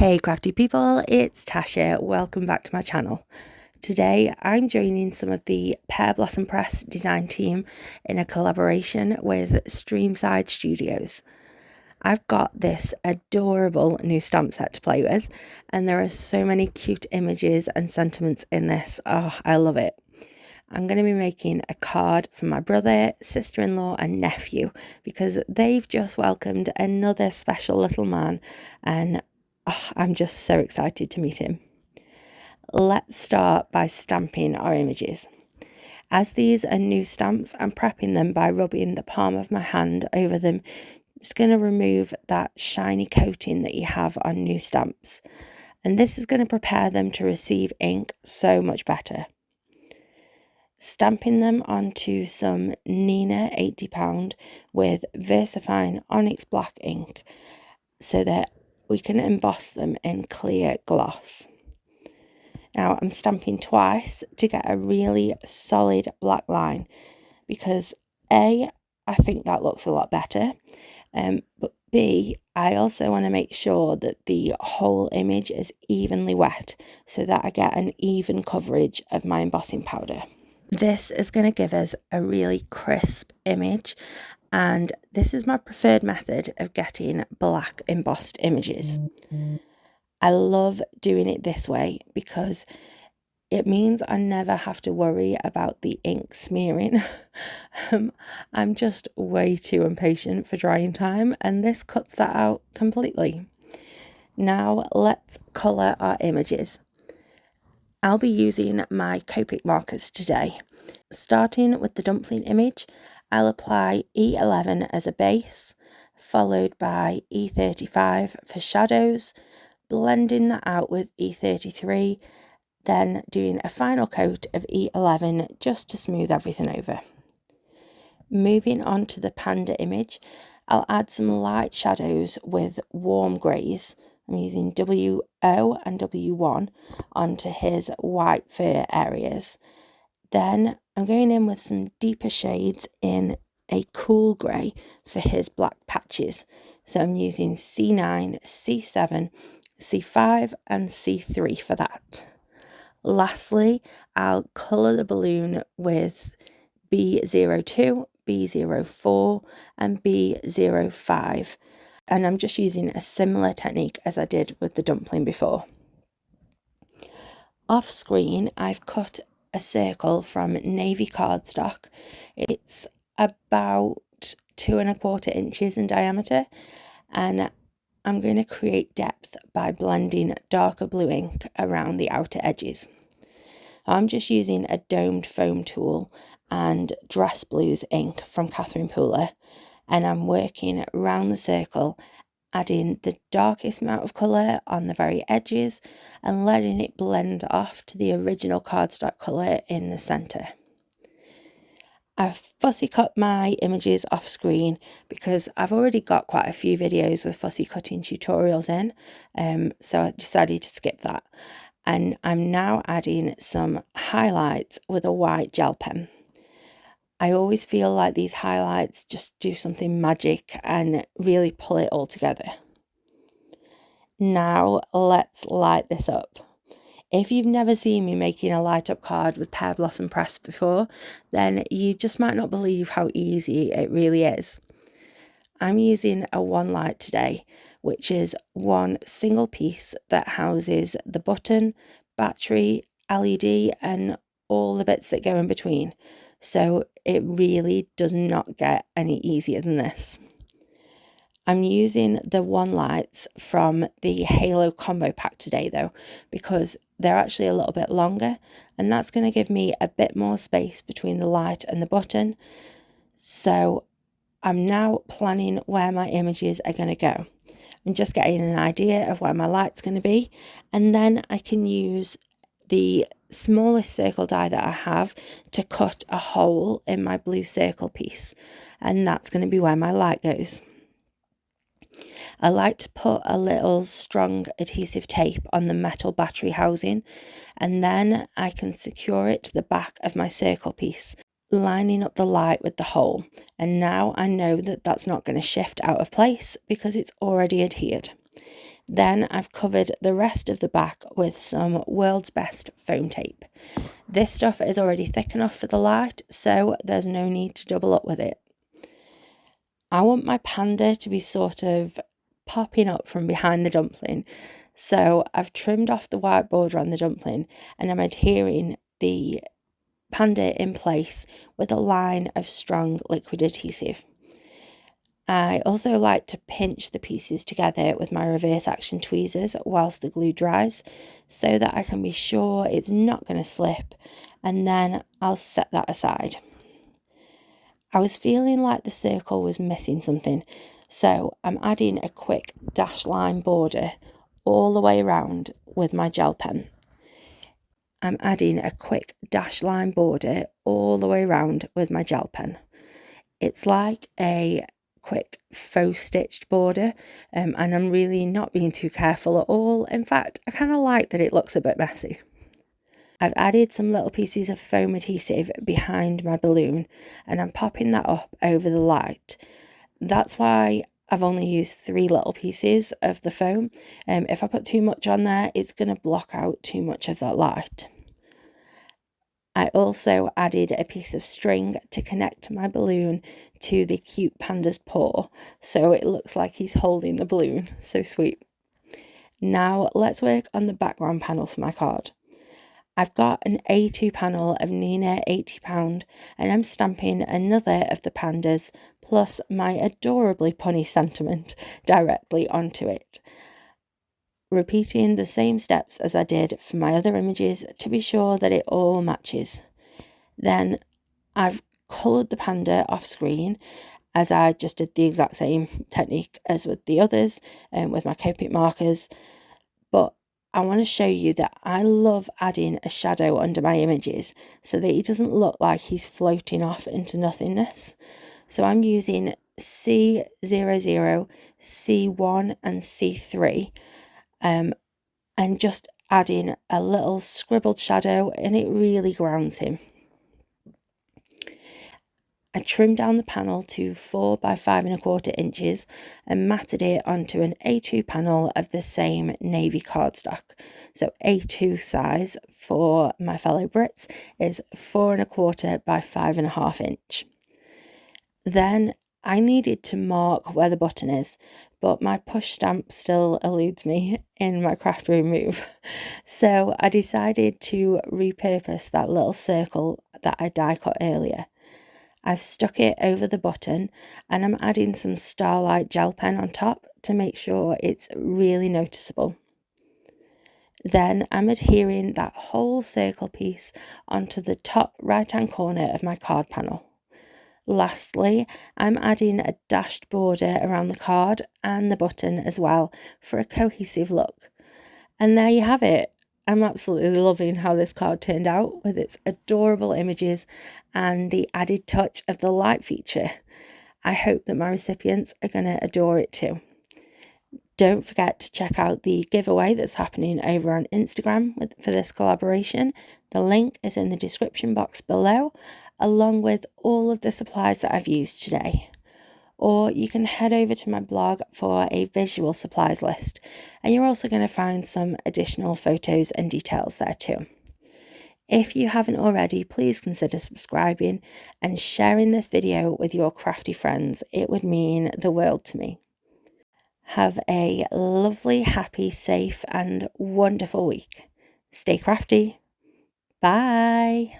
Hey crafty people, it's Tasha. Welcome back to my channel. Today I'm joining some of the Pear Blossom Press design team in a collaboration with Streamside Studios. I've got this adorable new stamp set to play with, and there are so many cute images and sentiments in this. Oh, I love it. I'm going to be making a card for my brother, sister-in-law and nephew because they've just welcomed another special little man, and I'm just so excited to meet him. Let's start by stamping our images. As these are new stamps, I'm prepping them by rubbing the palm of my hand over them. Just going to remove that shiny coating that you have on new stamps. And this is going to prepare them to receive ink so much better. Stamping them onto some Nina 80 with VersaFine Onyx Black ink so that we can emboss them in clear gloss. Now I'm stamping twice to get a really solid black line because A, I think that looks a lot better, but B, I also want to make sure that the whole image is evenly wet so that I get an even coverage of my embossing powder. This is going to give us a really crisp image, and this is my preferred method of getting black embossed images. I love doing it this way because it means I never have to worry about the ink smearing. I'm just way too impatient for drying time, and this cuts that out completely. Now let's colour our images. I'll be using my Copic markers today. Starting with the dumpling image, I'll apply E11 as a base, followed by E35 for shadows, blending that out with E33, then doing a final coat of E11 just to smooth everything over. Moving on to the panda image, I'll add some light shadows with warm greys. I'm using W0 and W1 onto his white fur areas. Then I'm going in with some deeper shades in a cool grey for his black patches. So I'm using C9, C7, C5 and C3 for that. Lastly, I'll colour the balloon with B02, B04 and B05. And I'm just using a similar technique as I did with the dumpling before. Off screen, I've cut a circle from navy cardstock. It's about 2¼ inches in diameter, and I'm going to create depth by blending darker blue ink around the outer edges. I'm just using a domed foam tool and Dress Blues ink from Catherine Pooler, and I'm working around the circle, adding the darkest amount of colour on the very edges and letting it blend off to the original cardstock colour in the centre. I've fussy cut my images off screen because I've already got quite a few videos with fussy cutting tutorials in, so I decided to skip that. And I'm now adding some highlights with a white gel pen. I always feel like these highlights just do something magic and really pull it all together. Now let's light this up. If you've never seen me making a light up card with Pear Blossom Press before, then you just might not believe how easy it really is. I'm using a one light today, which is one single piece that houses the button, battery, LED and all the bits that go in between. So it really does not get any easier than this. I'm using the one lights from the Halo combo pack today though, because they're actually a little bit longer, and that's going to give me a bit more space between the light and the button. So I'm now planning where my images are going to go. I'm just getting an idea of where my light's going to be, and then I can use the smallest circle die that I have to cut a hole in my blue circle piece, and that's going to be where my light goes. I like to put a little strong adhesive tape on the metal battery housing, and then I can secure it to the back of my circle piece, lining up the light with the hole. And now I know that that's not going to shift out of place because it's already adhered. Then I've covered the rest of the back with some World's Best foam tape. This stuff is already thick enough for the light, so there's no need to double up with it. I want my panda to be sort of popping up from behind the dumpling, so I've trimmed off the white border on the dumpling and I'm adhering the panda in place with a line of strong liquid adhesive. I also like to pinch the pieces together with my reverse action tweezers whilst the glue dries so that I can be sure it's not going to slip, and then I'll set that aside. I was feeling like the circle was missing something, so I'm adding a quick dash line border all the way around with my gel pen. It's like a quick faux stitched border, and I'm really not being too careful at all. In fact, I kind of like that it looks a bit messy. I've added some little pieces of foam adhesive behind my balloon and I'm popping that up over the light. That's why I've only used 3 little pieces of the foam. If I put too much on there, it's going to block out too much of that light. I also added a piece of string to connect my balloon to the cute panda's paw, so it looks like he's holding the balloon. So sweet. Now let's work on the background panel for my card. I've got an A2 panel of Nina £80 and I'm stamping another of the pandas plus my adorably punny sentiment directly onto it. Repeating the same steps as I did for my other images to be sure that it all matches. Then I've coloured the panda off screen, as I just did the exact same technique as with the others with my Copic markers, but I want to show you that I love adding a shadow under my images so that he doesn't look like he's floating off into nothingness. So I'm using C00, C1 and C3 and just adding a little scribbled shadow, and it really grounds him. I trimmed down the panel to 4 by 5 1/4 inches and matted it onto an A2 panel of the same navy cardstock. So A2 size for my fellow Brits is 4 1/4 by 5 1/2 inch. Then I needed to mark where the button is, but my push stamp still eludes me in my craft room move. So I decided to repurpose that little circle that I die cut earlier. I've stuck it over the button and I'm adding some Starlight gel pen on top to make sure it's really noticeable. Then I'm adhering that whole circle piece onto the top right hand corner of my card panel. Lastly, I'm adding a dashed border around the card and the button as well for a cohesive look. And there you have it. I'm absolutely loving how this card turned out with its adorable images and the added touch of the light feature. I hope that my recipients are going to adore it too. Don't forget to check out the giveaway that's happening over on Instagram for this collaboration. The link is in the description box below, along with all of the supplies that I've used today. Or you can head over to my blog for a visual supplies list, and you're also going to find some additional photos and details there too. If you haven't already, please consider subscribing and sharing this video with your crafty friends. It would mean the world to me. Have a lovely, happy, safe and wonderful week. Stay crafty. Bye.